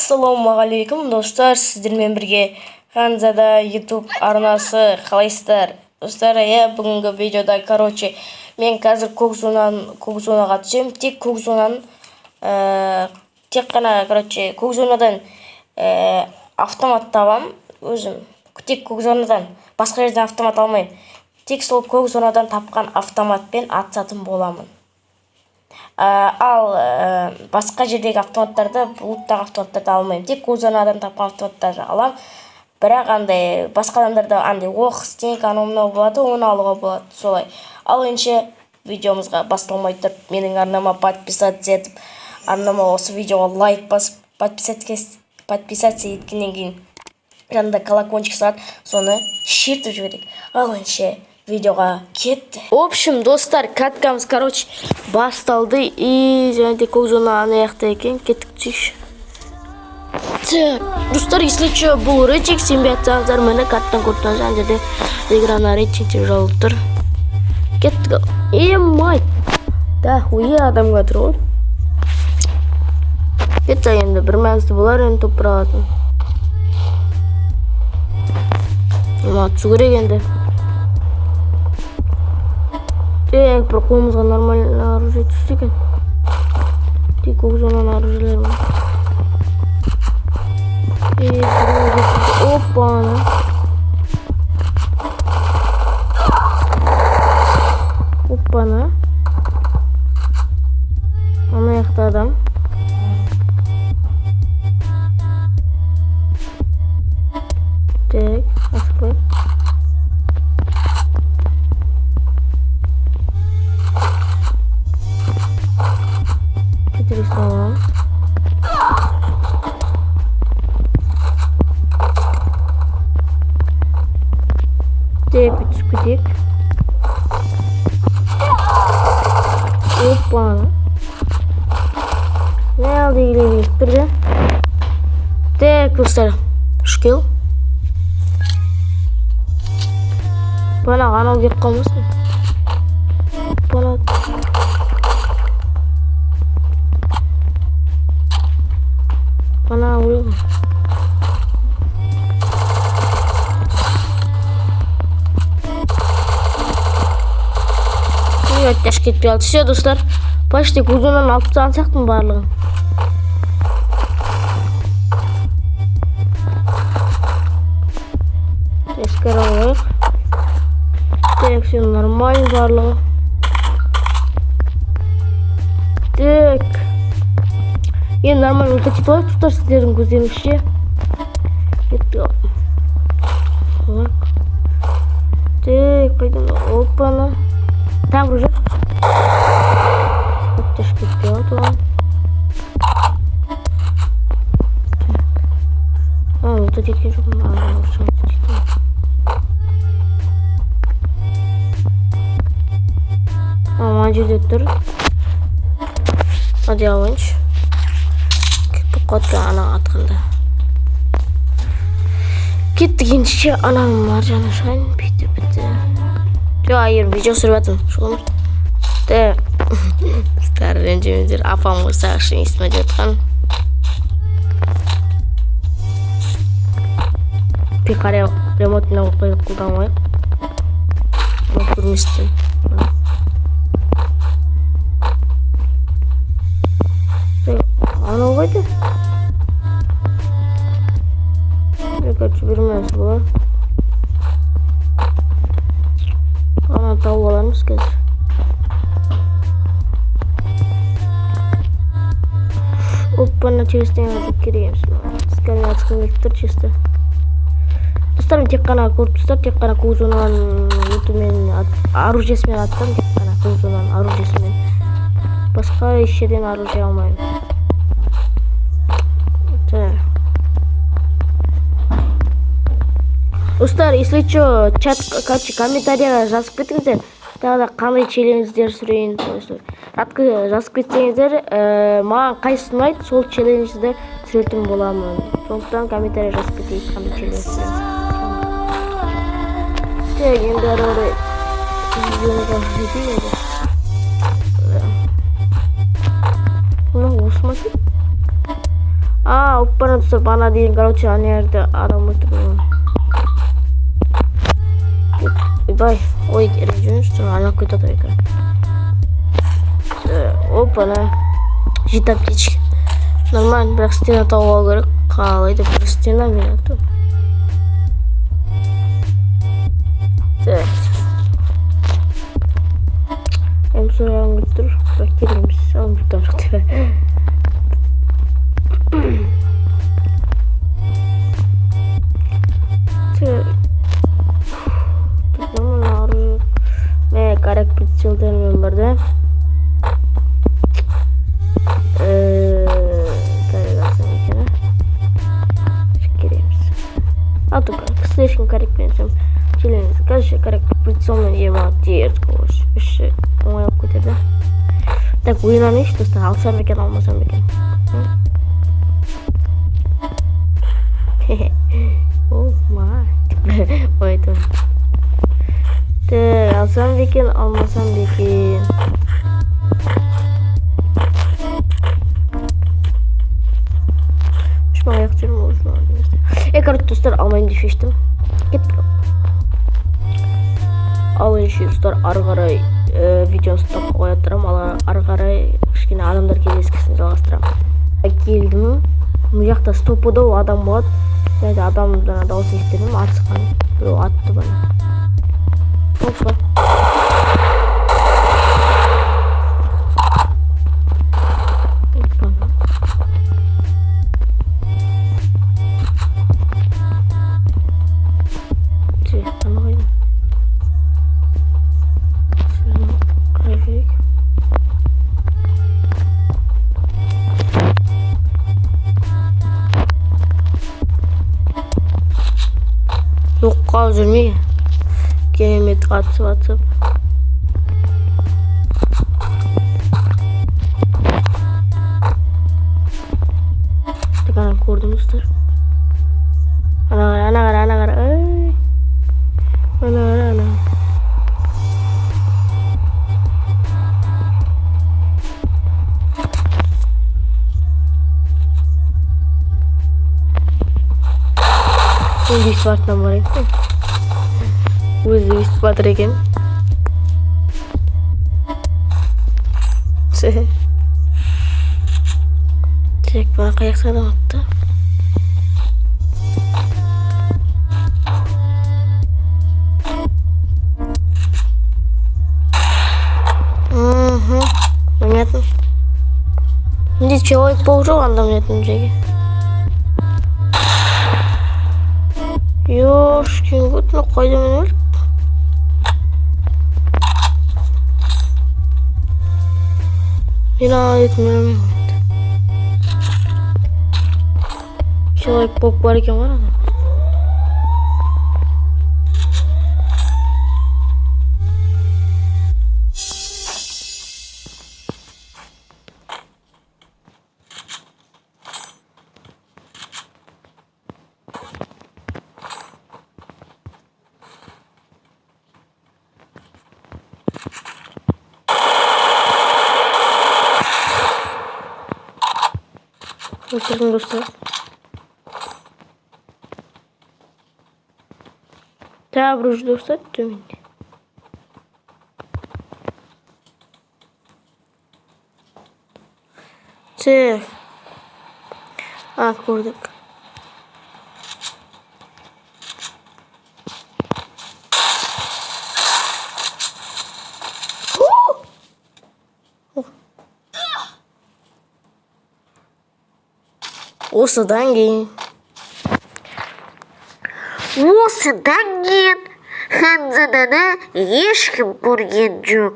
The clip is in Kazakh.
Ассалаумағалейкум достар, сіздермен бірге Ханзада YouTube арнасы. Қалайсыздар? Достар, бүгінгі видеода, мен қазір көк зонаға түсем. Тек көк зонадан көк зонадан автомат табам. Өзім тек көк зонадан, басқа жерден автомат алмаймын. Тек сол көк зонадан тапқан автоматпен атсатын боламын. Ал басқа жердегі автоматтарды, бұлттағы автоматтарды алмаймын. Тек көк зонадан тапқан автоматтарды алам. Бірақ андай басқа адамдарда андай оқ, стенк, анау болады, оны алуға болады. Солай. Ал енді видеомызға басталмай тұрып, менің арнама подписаться етіп, арнама осы видеоға лайк басып, подписаться еткеннен кейін жанында колокольчик сат, соны шертіп жіберейік. Ал енді видеоға кетті. В общем, достар, каткамыз, басталды. И және көк зона аяқта екен. Кеттік түсейікші. Достар, если что, бұл рейтинг, сенбей атсаңыздар, мені каттан көрттіңіз, және жерде экрана рейтингтер жазылып тұр. Кеттік. Май. Да, хуе адамға тұр ғой. Кетті енді, бір мәңізді болар, енді топ тұрағатын. Түсу керек енді. Тек бір қолымызға нормально оружие түсті екен. Тек көк зонаны оружиелер бар. Опа-на. Опа-на. Ана яқта адам. Так, ашып қойып. Кетіресін аламыз. Тепі түсіп кетейік. Опа-на. Не алды келейік тұрды. Так, достар, үшкел. Бана ғанау кеп қалмасын. Бана. Бана өлім. Өттәш кетпей алды. Все, достар. Почти көзінен алып таған сияқтың барлығын. Ескер алайық. Так, все нормально барлығы. Так. Енді нормально өлтәтіп алайық, достар, сіздердің көздеріңізше. Кетті. Так, қайдан опана. Там уже. Оттеш кетпей алды оған. Өлтәт еткен жоқпын. Мана жерде тұр. Hadi алайыншы. Кепіп қотты анаға атқанда. Кеттік ендіше ананың маржаны шығайын. Бейті. Айыр, видео сүрбәтім. Шолымыз. Стар ренжеміздер. Апам қойса ақшын естіме жатқан. Пекаря ремонтына қойып қолданмайық. Оны көрместен. Анау қойды. Екінші бір мәсі болар. Ана тауып алармыз қазір. Оппана черестен азып керегеміз. Скәлін атысқын келіп тұр честі. Достарым тек қана көріп тұстар, тек қана көк зонаның өтімен оружиесімен аттым. Тек қана көк зонаның оружиесімен. Басқа ешерден оружие алмаймын. Достар, если что, чат, комментарияға жазып кетіңіздер. Тағы да қандай челлендждер сүрейін. Жазып кетсеңіздер, маған қайсы ұнайды, сол челленджді сүретін боламын. Сондықтан комментария жазып кетейік, қандай челлендж сүрейін. Так, енді әрі видеоға жетейін. Бұны осы ма Уппана достар, бана дейін, короче, ана жерде адам өлтірген. Ойбай, ой, ренжіңіз, айналып кетеді екен. Опана, жеті аптечка. Нормально, бірақ стена тауып алу керек. Қалайды, бір стена мен ату. Так. Сұрағым кетіп тұр, бірақ келеміз. Алым жұттан шықты. Тут нам оружие. Мен карак прицелдермен барды. Слишком корректно. Челлендж. Короче, корректно. Прицелмен ема диет қош. Үші оңай алып кетеді. Так, ойланайыншы достар. Алсам екен, алмасам екен. О, май. Ой, тұр. Так, алсам екен, алмасам екен. Үшмақ аяқ жүрім олсын. Короче, достар, алмайын деп шештім. Кеттік. Ал еще достар, ары қарай видеоны стоп қоя тұрам. Ары қарай кішкене адамдар кездескісін жалғастырам. Келдім. Бұл жақта стопудау адам болады. Және адамдан дауыс естідім. Арсыған. Біреу атты бана. Опа. Қалып жүрмей керемет қатысып ана көрдіңіздер. Ана қара. Ана. Өз бартынан бар екен. Өзі өз батыр екен. Тек бана қаяқса адам атты. Понятно. Где человек поужил, он там нет на джеге. Ёшкин кот, ну қайда мен өліп? Мен алайтын өлмеймін. Человек болып бар екен ғой ана. Өлтірдім достар. Тағы бір достар төменде. Тек. Көрдік. Осыдан кейін Ханзаданы ешкім көрген жоқ.